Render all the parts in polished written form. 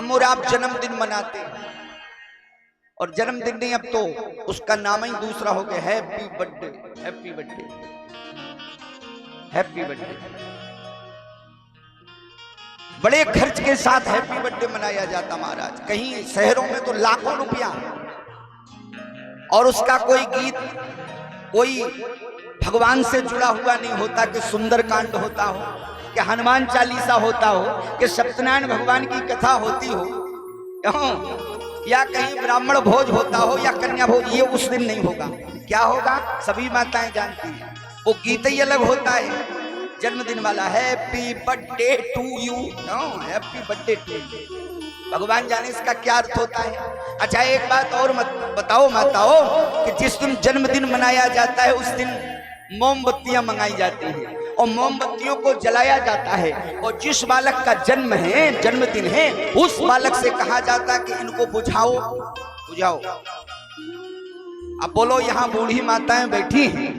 हम और आप जन्मदिन मनाते हैं, और जन्मदिन नहीं, अब तो उसका नाम ही दूसरा हो गया, happy birthday. Happy birthday, happy birthday. बड़े खर्च के साथ हैप्पी बर्थडे मनाया जाता महाराज। कहीं शहरों में तो लाखों रुपया, और उसका कोई गीत, कोई भगवान से जुड़ा हुआ नहीं होता कि सुंदरकांड होता हो, कि हनुमान चालीसा होता हो, कि सत्यनारायण भगवान की कथा होती हो, या कहीं ब्राह्मण भोज होता हो या कन्या भोज। ये उस दिन नहीं होगा। क्या होगा सभी माताएं जानती हैं, वो गीत ही अलग होता है जन्मदिन वाला, happy birthday to you. Happy birthday to you, भगवान जाने इसका क्या अर्थ होता है। अच्छा एक बात और मत बताओ माताओं, कि जिस दिन जन्मदिन मनाया जाता है उस दिन मोमबत्तियां मंगाई जाती हैं और मोमबत्तियों को जलाया जाता है, और जिस बालक का जन्म है, जन्मदिन है, उस बालक से कहा जाता है कि इनको बुझाओ बुझाओ। अब बोलो, यहां बूढ़ी माताएं बैठी हैं,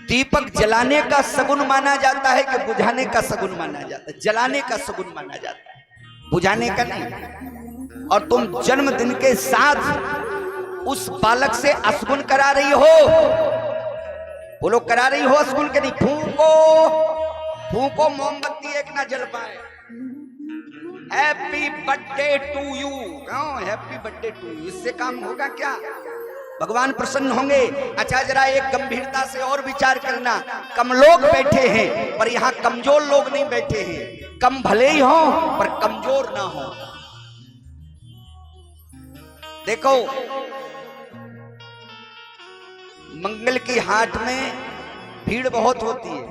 दीपक जलाने का सगुन माना जाता है कि बुझाने का सगुन माना जाता है? जलाने का सगुन माना जाता है, बुझाने का नहीं। और तुम जन्मदिन के साथ उस बालक से असगुन करा रही हो। बोलो, करा रही हो असगुन के नहीं? फूको फूको, मोमबत्ती एक ना जल पाए। Happy birthday to you, happy birthday to you, इससे काम होगा क्या? भगवान प्रसन्न होंगे। अच्छा जरा एक गंभीरता से और विचार करना, कम लोग बैठे हैं पर यहां कमजोर लोग नहीं बैठे हैं। कम भले ही हो पर कमजोर ना हो। देखो, मंगल की हाट में भीड़ बहुत होती है,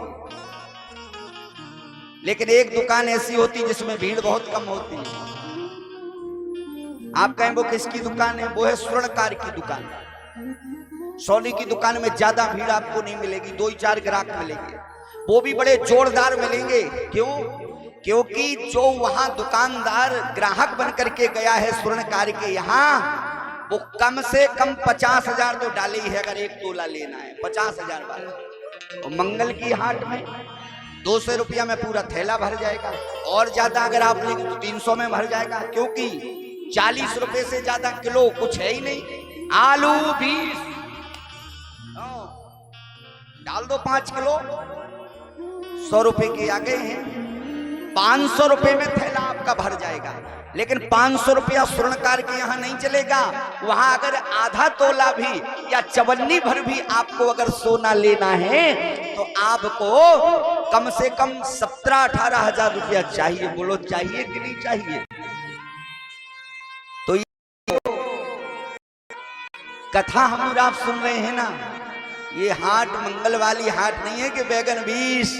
लेकिन एक दुकान ऐसी होती है जिसमें भीड़ बहुत कम होती है। आप कहें वो किसकी दुकान है? वो है स्वर्णकार की दुकान। सोनी की दुकान में ज्यादा भीड़ आपको नहीं मिलेगी, 2-4 ग्राहक मिलेंगे, वो भी बड़े जोरदार मिलेंगे। क्यों? क्योंकि जो वहां दुकानदार ग्राहक बन करके गया है स्वर्णकार के यहाँ, वो कम से कम 50,000 तो डाले ही है। अगर एक तोला लेना है 50,000 वाला, और मंगल की हाट में 200 रुपया में पूरा थैला भर जाएगा, और ज्यादा अगर आप लेंगे तो 300 में भर जाएगा, क्योंकि 40 रुपए से ज्यादा किलो कुछ है ही नहीं। आलू 20 डाल दो, 5 किलो 100 रुपए के आगे हैं। 500 रुपए में थैला आपका भर जाएगा। लेकिन 500 रुपया स्वर्णकार के यहाँ नहीं चलेगा। वहां अगर आधा तोला भी या चवन्नी भर भी आपको अगर सोना लेना है तो आपको कम से कम 17-18 हजार रुपया चाहिए। बोलो चाहिए कि नहीं चाहिए? तो ये कथा हम और आप सुन रहे हैं ना, ये हाट मंगल वाली हाट नहीं है कि बैगन 20।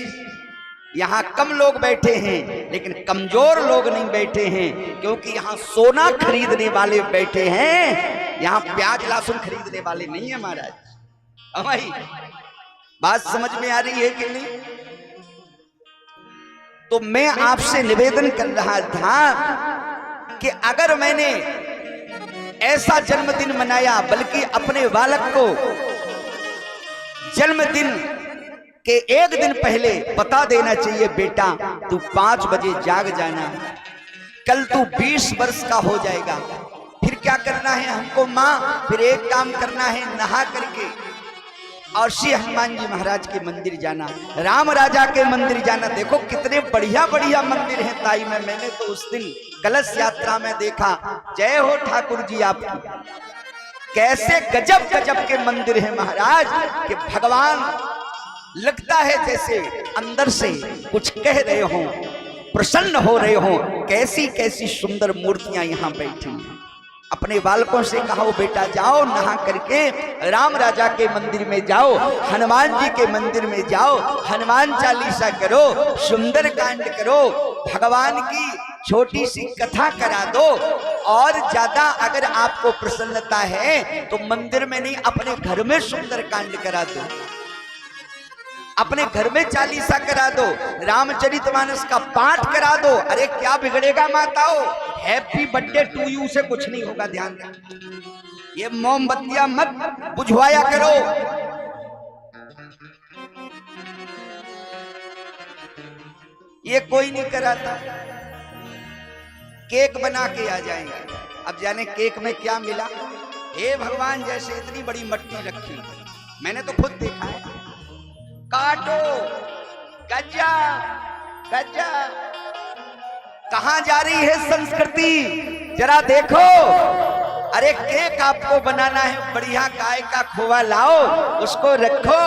यहाँ कम लोग बैठे हैं लेकिन कमजोर लोग नहीं बैठे हैं, क्योंकि यहाँ सोना खरीदने वाले बैठे हैं, यहाँ प्याज लहसुन खरीदने वाले नहीं है महाराज। हमारी बात समझ में आ रही है कि नहीं? तो मैं आपसे निवेदन कर रहा था कि अगर मैंने ऐसा जन्मदिन मनाया, बल्कि अपने बालक को जन्मदिन के एक दिन पहले बता देना चाहिए, बेटा तू 5 बजे जाग जाना, कल तू 20 वर्ष का हो जाएगा। फिर क्या करना है हमको माँ? फिर एक काम करना है, नहा करके और श्री हनुमान जी महाराज के मंदिर जाना, राम राजा के मंदिर जाना। देखो कितने बढ़िया बढ़िया मंदिर हैं ताई में। मैंने तो उस दिन कलश यात्रा में देखा, जय हो ठाकुर जी आपकी, कैसे गजब गजब के मंदिर हैं महाराज, कि भगवान लगता है जैसे अंदर से कुछ कह रहे हो, प्रसन्न हो रहे हो। कैसी कैसी सुंदर मूर्तियां यहाँ बैठी हैं। अपने बालकों से कहो, बेटा जाओ नहा करके राम राजा के मंदिर में जाओ, हनुमान जी के मंदिर में जाओ, हनुमान चालीसा करो, सुंदर कांड करो, भगवान की छोटी सी कथा करा दो। और ज्यादा अगर आपको प्रसन्नता है तो मंदिर में नहीं, अपने घर में सुंदर कांड करा दो, अपने घर में चालीसा करा दो, रामचरितमानस का पाठ करा दो। अरे क्या बिगड़ेगा माताओं? हैप्पी बर्थडे टू यू से कुछ नहीं होगा। ध्यान रखना, ये मोमबत्तियां मत बुझवाया करो। ये कोई नहीं कराता। केक बना के आ जाएंगे। अब जाने केक में क्या मिला। हे भगवान, जैसे इतनी बड़ी मट्टी रखी, मैंने तो खुद देखा है। काटो, गज्जा गज्जा, कहां जा रही है संस्कृति, जरा देखो। अरे केक आपको बनाना है, बढ़िया गाय का खोवा लाओ, उसको रखो,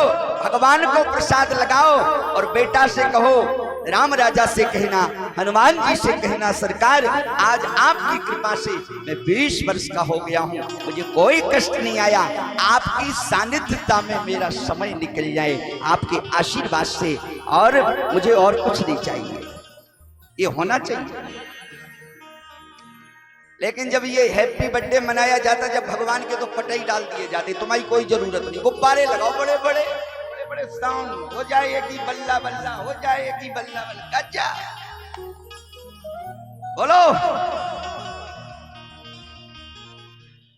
भगवान को प्रसाद लगाओ और बेटा से कहो, राम राजा से कहना, हनुमान जी से कहना, सरकार आज आपकी कृपा से मैं 20 वर्ष का हो गया हूँ, मुझे कोई कष्ट नहीं आया, आपकी सानिध्यता में मेरा समय निकल जाए, आपके आशीर्वाद से, और मुझे और कुछ नहीं चाहिए। ये होना चाहिए। लेकिन जब ये हैप्पी बर्थडे मनाया जाता, जब भगवान के तो पटाई डाल दिए जाते, तुम्हारी कोई जरूरत नहीं, गुब्बारे लगाओ बड़े बड़े बड़े बड़े, साउंड हो जाएगी बल्ला बल्ला, हो जाएगी बल्ला बल्ला, गज्जा बोलो।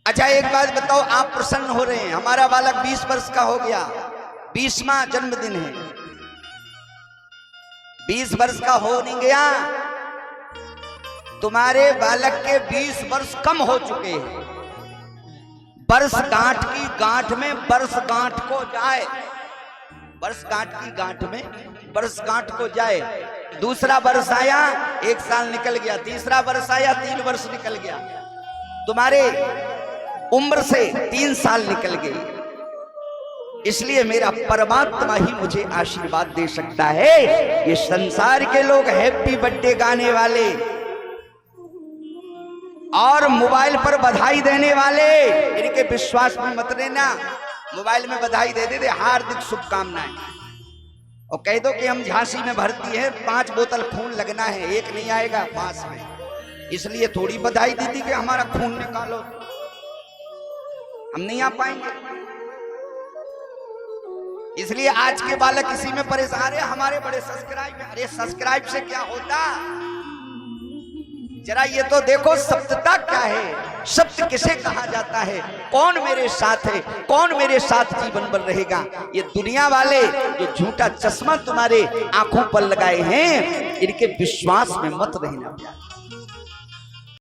अच्छा एक बात बताओ, आप प्रसन्न हो रहे हैं, हमारा बालक 20 वर्ष का हो गया, 20वां जन्मदिन है, 20 वर्ष का हो नहीं गया, तुम्हारे बालक के 20 वर्ष कम हो चुके हैं। वर्षगांठ की गांठ में वर्षगांठ को जाए, वर्षगांठ की गांठ में वर्षगांठ को जाए। दूसरा वर्ष आया, 1 साल निकल गया, तीसरा वर्ष आया, 3 वर्ष निकल गया, तुम्हारे उम्र से 3 साल निकल गई। इसलिए मेरा परमात्मा ही मुझे आशीर्वाद दे सकता है। ये संसार के लोग हैप्पी बर्थडे गाने वाले और मोबाइल पर बधाई देने वाले, इनके विश्वास में मत लेना। मोबाइल में बधाई दे दे, हार्दिक शुभकामनाएं, और कह दो कि हम झांसी में भर्ती है, 5 बोतल खून लगना है, 1 नहीं आएगा पास में, इसलिए थोड़ी बधाई दी थी कि हमारा खून निकालो, हम नहीं आ पाएंगे। इसलिए आज के बालक इसी में परेशान है, हमारे बड़े सब्सक्राइब है। अरे सब्सक्राइब से क्या होता, जरा ये तो देखो सत्यता क्या है, सत्य किसे कहा जाता है, कौन मेरे साथ है, कौन मेरे साथ जीवन भर रहेगा। ये दुनिया वाले जो झूठा चश्मा तुम्हारे आंखों पर लगाए हैं, इनके विश्वास में मत रहना।